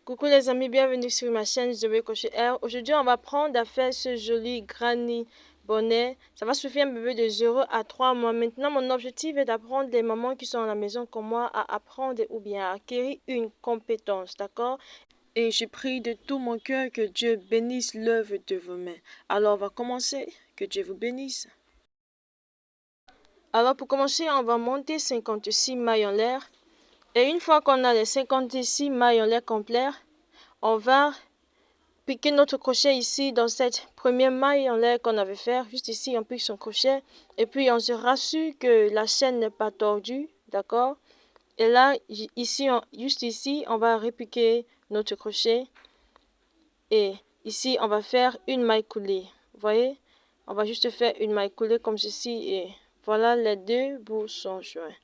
Coucou les amis, bienvenue sur ma chaîne Zoé Crochet R. Aujourd'hui, on va apprendre à faire ce joli granny bonnet. Ça va suffire un bébé de 0 à 3 mois. Maintenant, mon objectif est d'apprendre les mamans qui sont à la maison comme moi à apprendre ou bien à acquérir une compétence, d'accord? Et je prie de tout mon cœur que Dieu bénisse l'œuvre de vos mains. Alors, on va commencer. Que Dieu vous bénisse. Alors, pour commencer, on va monter 56 mailles en l'air. Et une fois qu'on a les 56 mailles en l'air complets, on va piquer notre crochet ici dans cette première maille en l'air qu'on avait fait. Juste ici, on pique son crochet. Et puis, on se rassure que la chaîne n'est pas tordue. D'accord? Et là, ici, juste ici, on va repiquer notre crochet. Et ici, on va faire une maille coulée. Vous voyez? On va juste faire une maille coulée comme ceci. Et voilà, les deux bouts sont joints.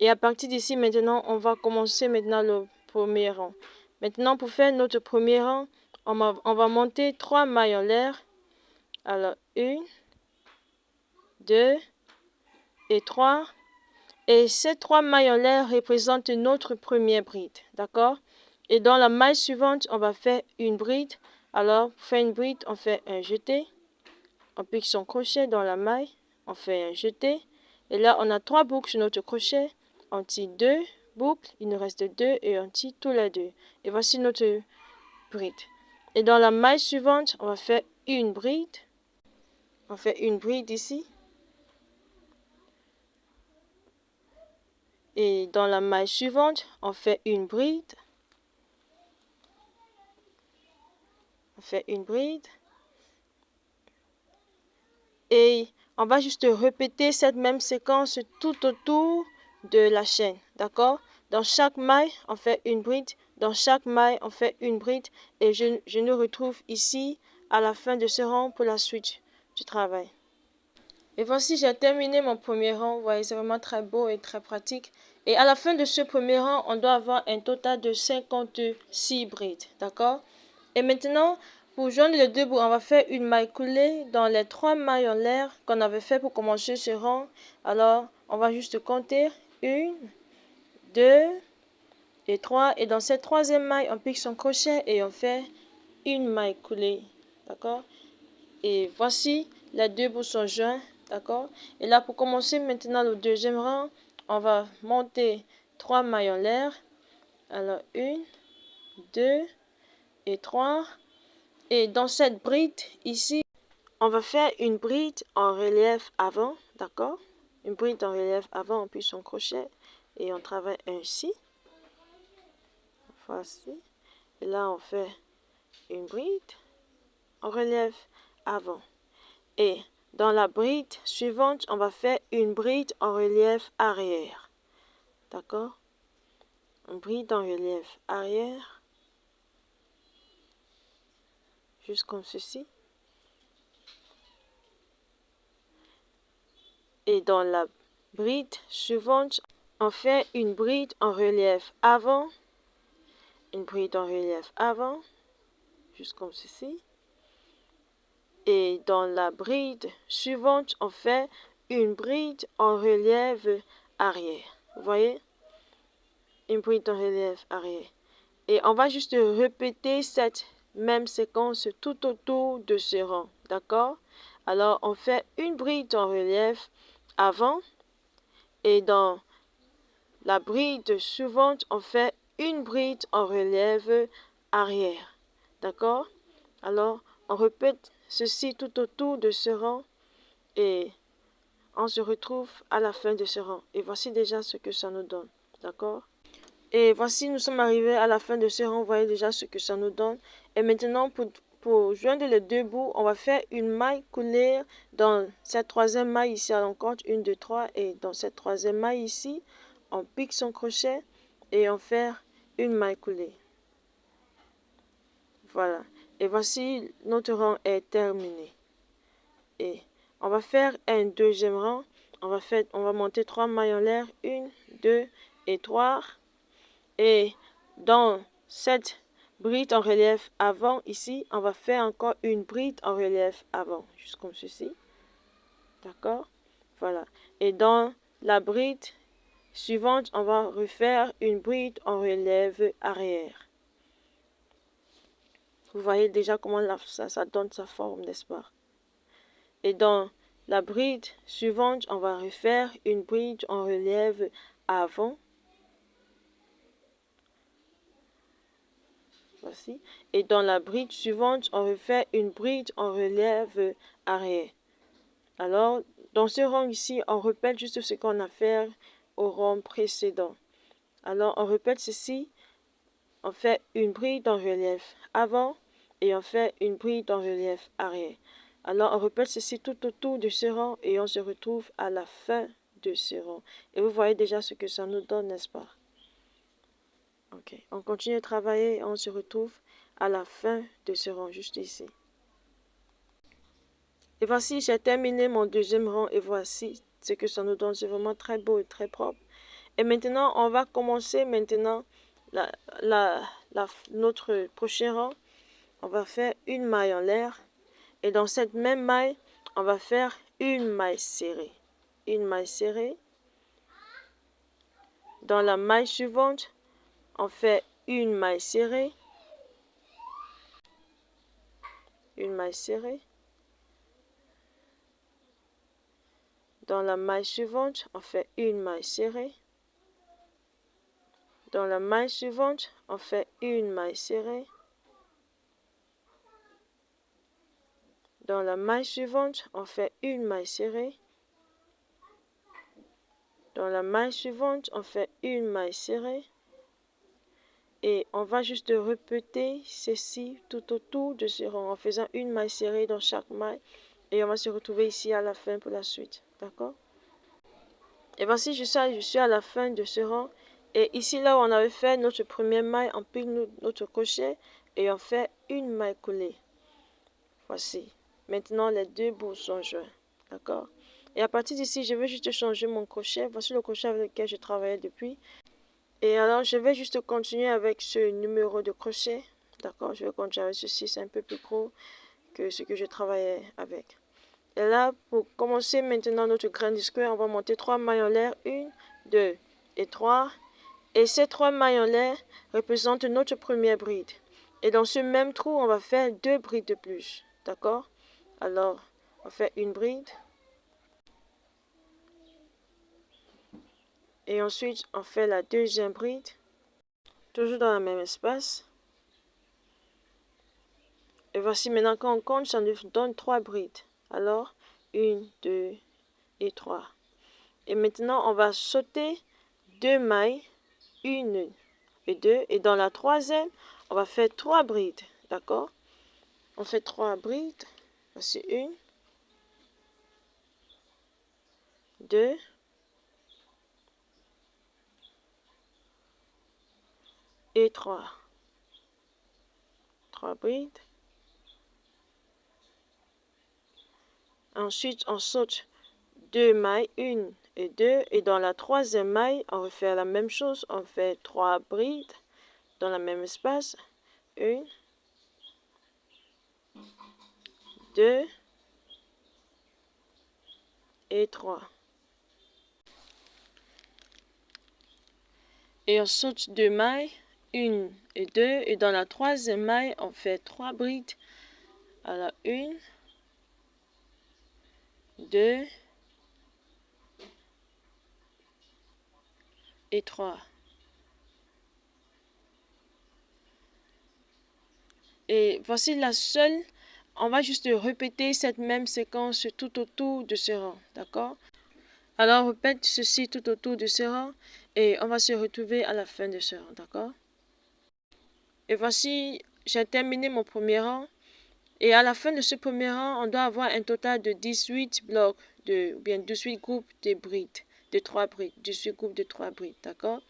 Et à partir d'ici, maintenant, on va commencer maintenant le premier rang. Maintenant, pour faire notre premier rang, on va monter 3 mailles en l'air. Alors, 1, 2 et 3. Et ces 3 mailles en l'air représentent notre première bride. D'accord? Et dans la maille suivante, on va faire une bride. Alors, pour faire une bride, on fait un jeté. On pique son crochet dans la maille. On fait un jeté. Et là, on a 3 boucles sur notre crochet. On tire 2 boucles. Il nous reste 2 et on tire tous les 2. Et voici notre bride. Et dans la maille suivante, on va faire une bride. On fait une bride ici. Et dans la maille suivante, on fait une bride. On fait une bride. Et on va juste répéter cette même séquence tout autour de la chaîne. D'accord? Dans chaque maille, on fait une bride. Dans chaque maille, on fait une bride. Et je nous retrouve ici à la fin de ce rang pour la suite du travail. Et voici, j'ai terminé mon premier rang. Vous voyez, c'est vraiment très beau et très pratique. Et à la fin de ce premier rang, on doit avoir un total de 56 brides. D'accord? Et maintenant, pour joindre les deux bouts, on va faire une maille coulée dans les 3 mailles en l'air qu'on avait fait pour commencer ce rang. Alors, on va juste compter 1, 2 et 3. Et dans cette troisième maille, on pique son crochet et on fait une maille coulée. D'accord? Et voici, les deux bouts sont joints. D'accord? Et là, pour commencer maintenant le deuxième rang, on va monter 3 mailles en l'air. Alors, 1, 2 et 3. Et dans cette bride, ici, on va faire une bride en relief avant. D'accord? Une bride en relief avant, on pique son crochet et on travaille ainsi. Voici. Et là, on fait une bride en relief avant. Et dans la bride suivante, on va faire une bride en relief arrière. D'accord? Une bride en relief arrière. Juste comme ceci. Et dans la bride suivante, on fait une bride en relief avant. Une bride en relief avant. Juste comme ceci. Et dans la bride suivante, on fait une bride en relief arrière. Vous voyez? Une bride en relief arrière. Et on va juste répéter cette même séquence tout autour de ce rang. D'accord? Alors, on fait une bride en relief avant. Et dans la bride suivante, on fait une bride en relief arrière. D'accord? Alors, on répète ceci tout autour de ce rang et on se retrouve à la fin de ce rang. Et voici déjà ce que ça nous donne. D'accord? Et voici, nous sommes arrivés à la fin de ce rang. Vous voyez déjà ce que ça nous donne. Et maintenant, pour joindre les deux bouts, on va faire une maille coulée dans cette troisième maille ici. On compte 1, 2, 3. Et dans cette troisième maille ici, on pique son crochet et on fait une maille coulée. Voilà. Et voici, notre rang est terminé. Et on va faire un deuxième rang. On va monter 3 mailles en l'air. 1, 2 et 3. Et dans cette bride en relief avant, ici, on va faire encore une bride en relief avant. Juste comme ceci. D'accord? Voilà. Et dans la bride suivante, on va refaire une bride en relief arrière. Vous voyez déjà comment ça donne sa forme, n'est-ce pas? Et dans la bride suivante, on va refaire une bride en relief avant. Voici. Et dans la bride suivante, on refait une bride en relief arrière. Alors, dans ce rang ici, on répète juste ce qu'on a fait au rang précédent. Alors, on répète ceci. On fait une bride en relief avant et on fait une bride en relief arrière. Alors, on répète ceci tout autour de ce rang et on se retrouve à la fin de ce rang. Et vous voyez déjà ce que ça nous donne, n'est-ce pas? Ok, on continue de travailler et on se retrouve à la fin de ce rang, juste ici. Et voici, j'ai terminé mon deuxième rang et voici ce que ça nous donne. C'est vraiment très beau et très propre. Et maintenant, on va commencer maintenant notre prochain rang. On va faire une maille en l'air. Et dans cette même maille, on va faire une maille serrée. Une maille serrée. Dans la maille suivante, on fait une maille serrée. Une maille serrée. Dans la maille suivante, on fait une maille serrée. Dans la maille suivante, on fait une maille serrée. Dans la maille suivante, on fait une maille serrée. Dans la maille suivante, on fait une maille serrée. Et on va juste répéter ceci tout autour de ce rang en faisant une maille serrée dans chaque maille. Et on va se retrouver ici à la fin pour la suite. D'accord? Et voici, je suis à la fin de ce rang. Et ici, là où on avait fait notre première maille, on pique notre crochet et on fait une maille coulée. Voici. Maintenant, les deux bouts sont joints. D'accord? Et à partir d'ici, je vais juste changer mon crochet. Voici le crochet avec lequel je travaillais depuis. Et alors, je vais juste continuer avec ce numéro de crochet. D'accord? Je vais continuer avec ceci. C'est un peu plus gros que ce que je travaillais avec. Et là, pour commencer maintenant notre grand square, on va monter 3 mailles en l'air. 1, 2 et 3. Et ces 3 mailles en l'air représentent notre première bride. Et dans ce même trou, on va faire 2 brides de plus. D'accord? Alors, on fait une bride. Et ensuite, on fait la deuxième bride. Toujours dans le même espace. Et voici maintenant quand on compte, ça nous donne 3 brides. Alors, 1, 2 et 3. Et maintenant, on va sauter 2 mailles. 1 et 2. Et dans la troisième, on va faire 3 brides. D'accord? On fait 3 brides. Voici 1, 2 et 3. 3 brides. Ensuite, on saute 2 mailles, 1 et 2. Et dans la troisième maille, on va faire la même chose. On fait 3 brides dans le même espace. 1, 2 et 3. Et on saute 2 mailles, 1 et 2. Et dans la troisième maille, on fait 3 brides. Alors 1, 2 et 3. Et voici la seule. On va juste répéter cette même séquence tout autour de ce rang. D'accord? Alors, on répète ceci tout autour de ce rang. Et on va se retrouver à la fin de ce rang. D'accord? Et voici, j'ai terminé mon premier rang. Et à la fin de ce premier rang, on doit avoir un total de 18 blocs, ou bien 18 groupes de brides, de 3 brides, 18 groupes de 3 brides, d'accord?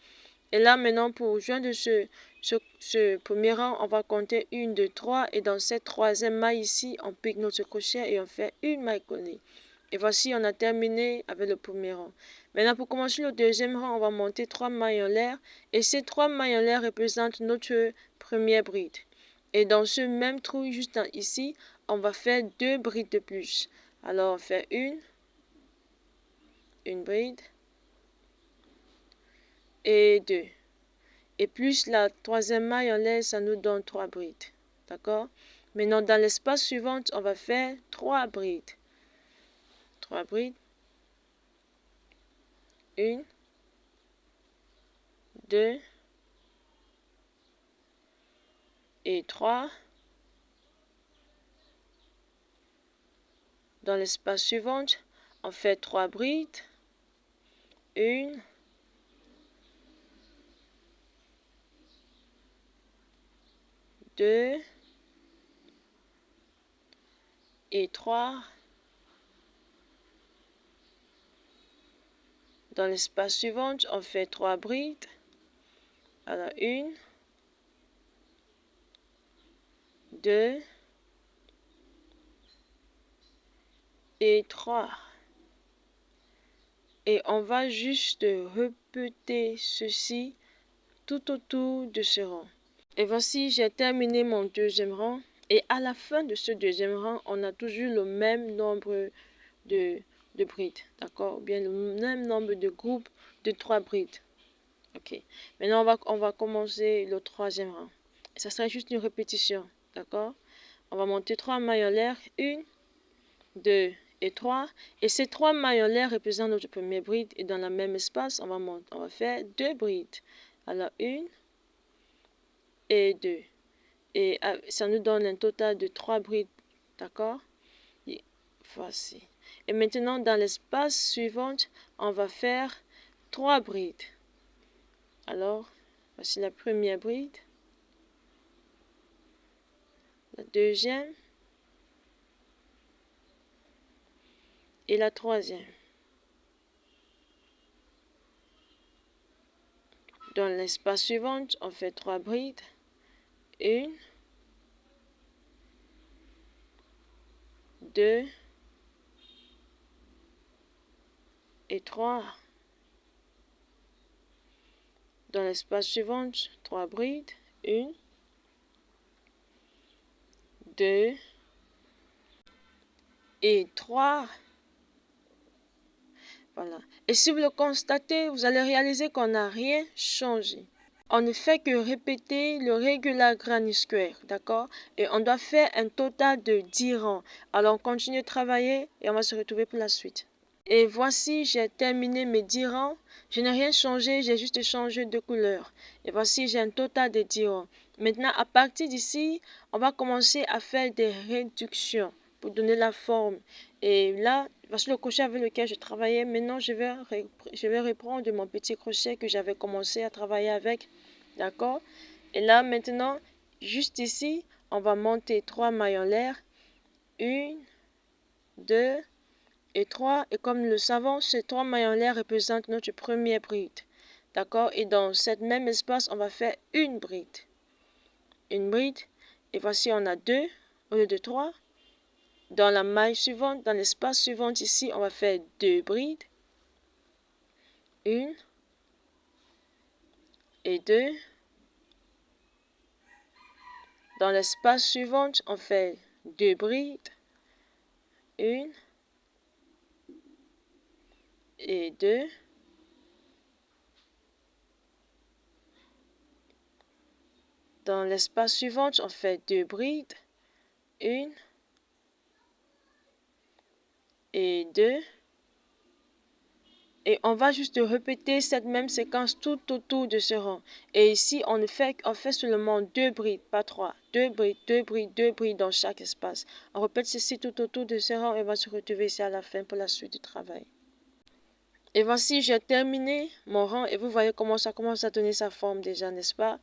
Et là, maintenant, pour joindre ce premier rang, on va compter 1, 2, 3. Et dans cette troisième maille ici, on pique notre crochet et on fait une maille collée. Et voici, on a terminé avec le premier rang. Maintenant, pour commencer le deuxième rang, on va monter 3 mailles en l'air. Et ces 3 mailles en l'air représentent notre première bride. Et dans ce même trou, juste ici, on va faire 2 brides de plus. Alors, on fait une bride et 2. Et plus la troisième maille en l'air, ça nous donne 3 brides. D'accord? Maintenant, dans l'espace suivant, on va faire 3 brides. 3 brides. 1, 2 et 3. Dans l'espace suivant, on fait 3 brides. 1, 2 et 3. Dans l'espace suivant, on fait 3 brides. Alors 1, 2 et 3. Et on va juste répéter ceci tout autour de ce rang. Et voici, j'ai terminé mon deuxième rang. Et à la fin de ce deuxième rang, on a toujours le même nombre de brides. D'accord? Ou bien le même nombre de groupes de 3 brides. Ok. Maintenant, on va commencer le troisième rang. Et ça sera juste une répétition. D'accord? On va monter 3 mailles en l'air. 1, 2 et 3. Et ces 3 mailles en l'air représentent notre première bride. Et dans le même espace, on va faire 2 brides. Alors, 1 et 2. Et ça nous donne un total de 3 brides. D'accord? Voici. Et maintenant, dans l'espace suivant, on va faire 3 brides. Alors, voici la première bride. La deuxième. Et la troisième. Dans l'espace suivant, on fait 3 brides. 1, 2 et 3. Dans l'espace suivant, 3 brides. 1, 2 et 3. Voilà. Et si vous le constatez, vous allez réaliser qu'on n'a rien changé. On ne fait que répéter le regular granny square, d'accord? Et on doit faire un total de 10 rangs. Alors on continue de travailler et on va se retrouver pour la suite. Et voici, j'ai terminé mes 10 rangs. Je n'ai rien changé, j'ai juste changé de couleur. Et voici, j'ai un total de 10 rangs. Maintenant, à partir d'ici, on va commencer à faire des réductions pour donner la forme. Et là, voici le crochet avec lequel je travaillais. Maintenant, je vais reprendre mon petit crochet que j'avais commencé à travailler avec. D'accord? Et là, maintenant, juste ici, on va monter 3 mailles en l'air. 1, 2 et 3. Et comme nous le savons, ces 3 mailles en l'air représentent notre première bride. D'accord? Et dans ce même espace, on va faire une bride. Une bride. Et voici, on a 2 au lieu de 3. Dans la maille suivante, dans l'espace suivant ici, on va faire 2 brides. 1 et 2. Dans l'espace suivant, on fait 2 brides. 1 et 2. Dans l'espace suivant, on fait 2 brides. 1 et 2. Et on va juste répéter cette même séquence tout autour de ce rang. Et ici, on fait seulement 2 brides, pas 3. 2 brides, 2 brides, 2 brides dans chaque espace. On répète ceci tout autour de ce rang et on va se retrouver ici à la fin pour la suite du travail. Et voici, j'ai terminé mon rang et vous voyez comment ça commence à donner sa forme déjà, n'est-ce pas?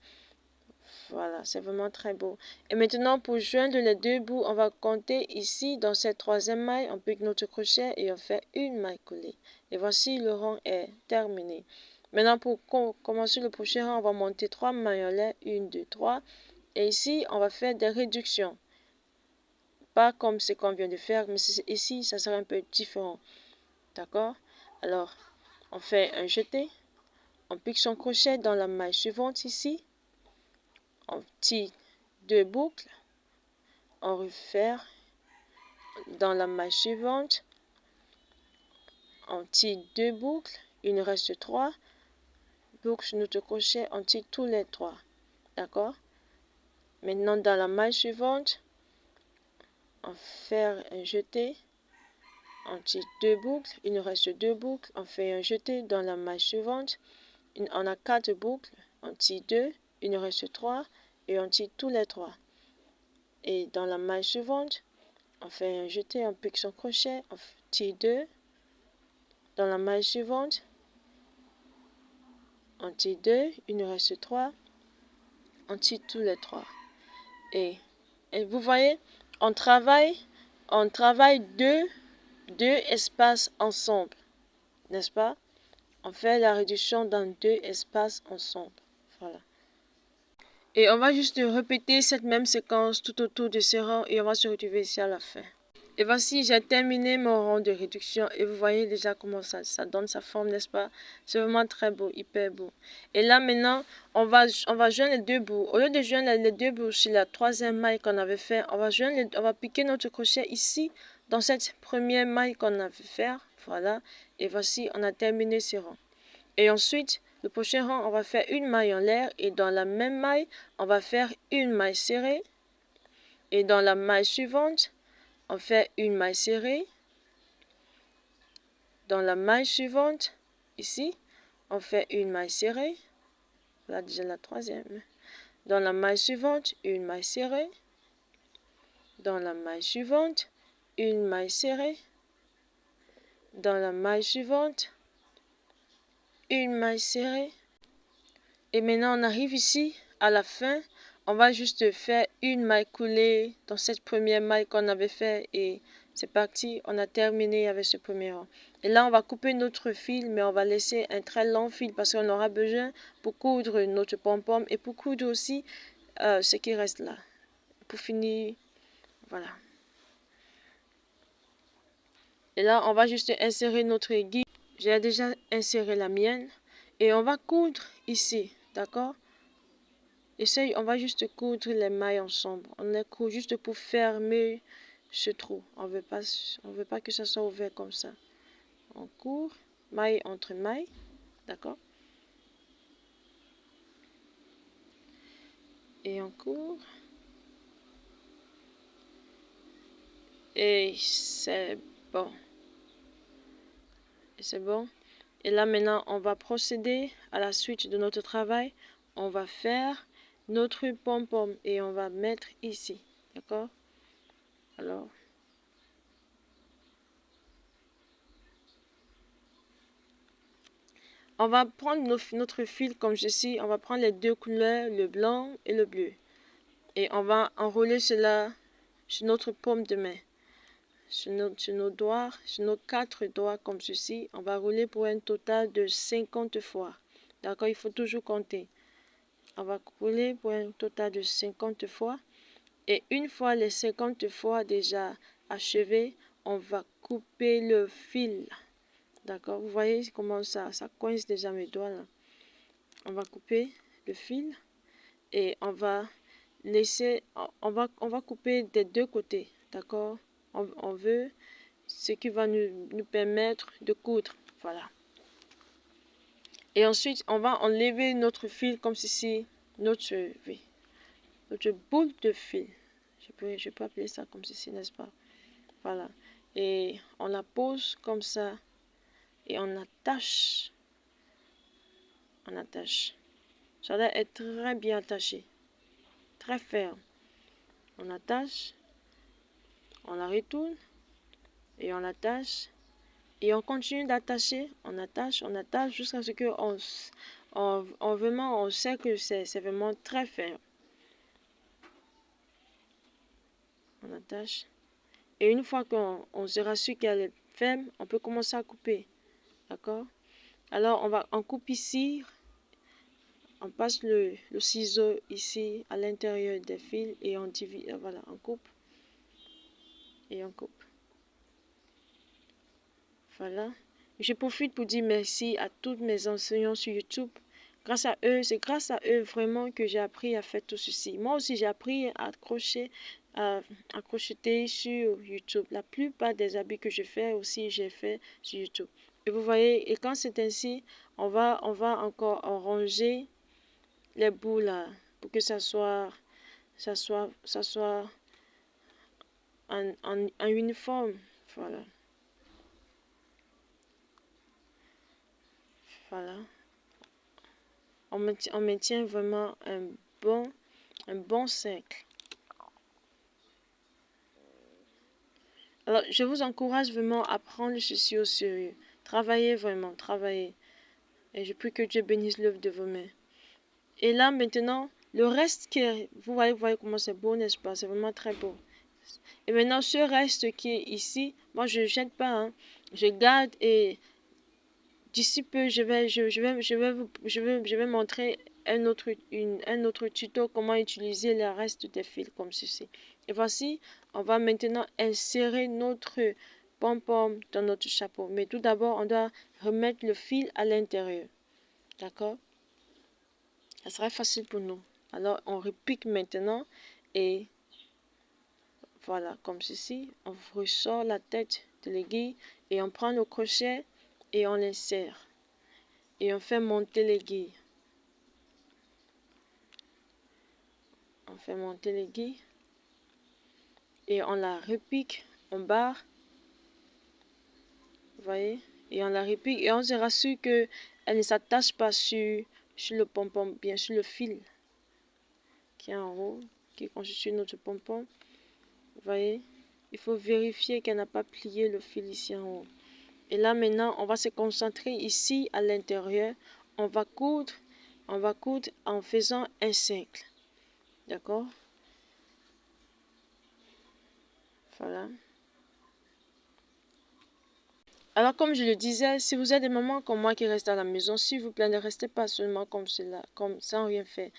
Voilà, c'est vraiment très beau. Et maintenant, pour joindre les deux bouts, on va compter ici, dans cette troisième maille, on pique notre crochet et on fait une maille coulée. Et voici, le rang est terminé. Maintenant, pour commencer le prochain rang, on va monter 3 mailles en l'air, 1, 2, 3. Et ici, on va faire des réductions. Pas comme ce qu'on vient de faire, mais ici, ça sera un peu différent. D'accord? Alors, on fait un jeté. On pique son crochet dans la maille suivante ici. On tire 2 boucles. On refait dans la maille suivante. On tire 2 boucles. Il nous reste 3 boucles sur notre crochet. On tire tous les 3. D'accord? Maintenant, dans la maille suivante, on fait un jeté. On tire 2 boucles, il nous reste 2 boucles, on fait un jeté dans la maille suivante. On a 4 boucles, on tire 2, il nous reste 3 et on tire tous les 3. Et dans la maille suivante, on fait un jeté, on pique son crochet, on tire 2. Dans la maille suivante, on tire 2, il nous reste 3, on tire tous les 3. Et vous voyez, on travaille deux espaces ensemble, n'est-ce pas? On fait la réduction dans 2 espaces ensemble. Voilà. Et on va juste répéter cette même séquence tout autour de ces rangs et on va se retrouver ici à la fin. Et voici, j'ai terminé mon rang de réduction et vous voyez déjà comment ça donne sa forme, n'est-ce pas? C'est vraiment très beau, hyper beau. Et là maintenant, on va joindre les 2 bouts. Au lieu de joindre les 2 bouts sur la 3e maille qu'on avait fait, on va piquer notre crochet ici dans cette première maille qu'on a fait faire. Voilà. Et voici, on a terminé ce rang. Et ensuite, le prochain rang, on va faire une maille en l'air et dans la même maille, on va faire une maille serrée. Et dans la maille suivante, on fait une maille serrée. Dans la maille suivante, ici, on fait une maille serrée. Là, déjà la 3e. Dans la maille suivante, une maille serrée. Dans la maille suivante, une maille serrée. Dans la maille suivante, une maille serrée. Et maintenant, on arrive ici, à la fin. On va juste faire une maille coulée dans cette première maille qu'on avait fait et c'est parti, on a terminé avec ce premier rang. Et là, on va couper notre fil, mais on va laisser un très long fil parce qu'on aura besoin pour coudre notre pom-pom et pour coudre aussi ce qui reste là. Pour finir, voilà. Et là, on va juste insérer notre aiguille. J'ai déjà inséré la mienne et on va coudre ici, d'accord? On va juste coudre les mailles ensemble. On les coud juste pour fermer ce trou. On veut pas que ça soit ouvert comme ça. On court, maille entre maille, d'accord? Et on court. Et c'est bon. Et c'est bon. Et là maintenant, on va procéder à la suite de notre travail. On va faire notre pom-pom et on va mettre ici, d'accord? Alors, on va prendre notre fil comme ceci. On va prendre les 2 couleurs, le blanc et le bleu. Et on va enrouler cela sur notre paume de main. Sur nos doigts, sur nos 4 doigts comme ceci. On va rouler pour un total de 50 fois. D'accord? Il faut toujours compter. On va rouler pour un total de 50 fois. Et une fois les 50 fois déjà achevées, on va couper le fil. D'accord? Vous voyez comment ça coince déjà mes doigts là. On va couper le fil et on va laisser, on va couper des 2 côtés. D'accord? On veut ce qui va nous permettre de coudre. Voilà. Et ensuite, on va enlever notre fil comme ceci, notre boule de fil. Je peux appeler ça comme ceci, n'est-ce pas? Voilà. Et on la pose comme ça et on attache. On attache. Ça doit être très bien attaché. Très ferme. On attache. On la retourne. Et on attache. Et on continue d'attacher. On attache jusqu'à ce que on sait que c'est vraiment très ferme. On attache. Et une fois qu'on sera sûr qu'elle est ferme, on peut commencer à couper. D'accord? Alors, on coupe ici. On passe le ciseau ici à l'intérieur des fils et on divise. Voilà, on coupe. Et on coupe. Voilà. Je profite pour dire merci à tous mes enseignants sur YouTube. Grâce à eux, c'est grâce à eux vraiment que j'ai appris à faire tout ceci. Moi aussi, j'ai appris à crocheter sur YouTube. La plupart des habits que je fais aussi, j'ai fait sur YouTube. Et vous voyez, et quand c'est ainsi, on va encore ranger les bouts là pour que ça soit ça soit en uniforme. Voilà. Voilà. On maintient vraiment un bon cercle. Alors, je vous encourage vraiment à prendre ceci au sérieux. Travaillez vraiment, travaillez. Et je prie que Dieu bénisse l'œuvre de vos mains. Et là, maintenant, le reste vous voyez comment c'est beau, n'est-ce pas? C'est vraiment très beau. Et maintenant, ce reste qui est ici, moi, je ne jette pas, hein. Je garde et d'ici peu, je vais montrer un autre tuto comment utiliser le reste des fils comme ceci. Et voici, on va maintenant insérer notre pom-pom dans notre chapeau. Mais tout d'abord, on doit remettre le fil à l'intérieur. D'accord? Ça serait facile pour nous. Alors, on repique maintenant et voilà, comme ceci. On ressort la tête de l'aiguille et on prend le crochet et on l'insère. Et on fait monter l'aiguille. On fait monter l'aiguille et on la repique en barre. Vous voyez? Et on la repique et on se rassure qu'elle ne s'attache pas sur le pompon, bien sur le fil qui est en haut, qui constitue notre pompon. Vous voyez? Il faut vérifier qu'elle n'a pas plié le fil ici en haut. Et là maintenant, on va se concentrer ici à l'intérieur. On va coudre en faisant un cercle. D'accord? Voilà. Alors, comme je le disais, si vous êtes des mamans comme moi qui restent à la maison, s'il vous plaît, ne restez pas seulement comme cela, comme sans rien faire.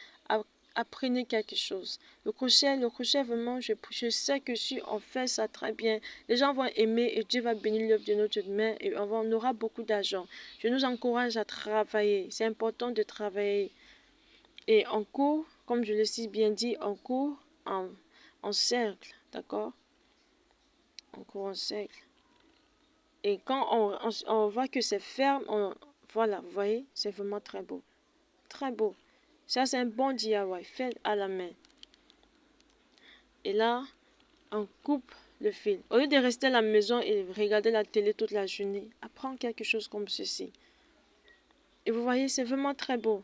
Apprenez quelque chose. Le crochet, vraiment, je sais que si on fait ça très bien, les gens vont aimer et Dieu va bénir l'œuvre de notre main et on aura beaucoup d'argent. Je nous encourage à travailler. C'est important de travailler. Et on court, comme je le suis bien dit, on court en cercle. D'accord? On court en cercle. Et quand on voit que c'est ferme, voilà, vous voyez, c'est vraiment très beau. Très beau. Ça, c'est un bon DIY, fait à la main. Et là, on coupe le fil. Au lieu de rester à la maison et regarder la télé toute la journée, apprends quelque chose comme ceci. Et vous voyez, c'est vraiment très beau.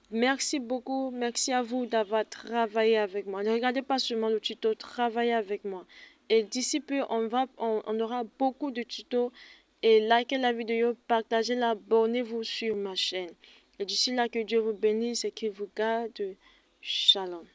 Merci beaucoup, merci à vous d'avoir travaillé avec moi. Ne regardez pas seulement le tuto, travaillez avec moi. Et d'ici peu, on aura beaucoup de tutos. Et likez la vidéo, partagez-la, abonnez-vous sur ma chaîne. Et d'ici là, que Dieu vous bénisse et qu'il vous garde. Shalom.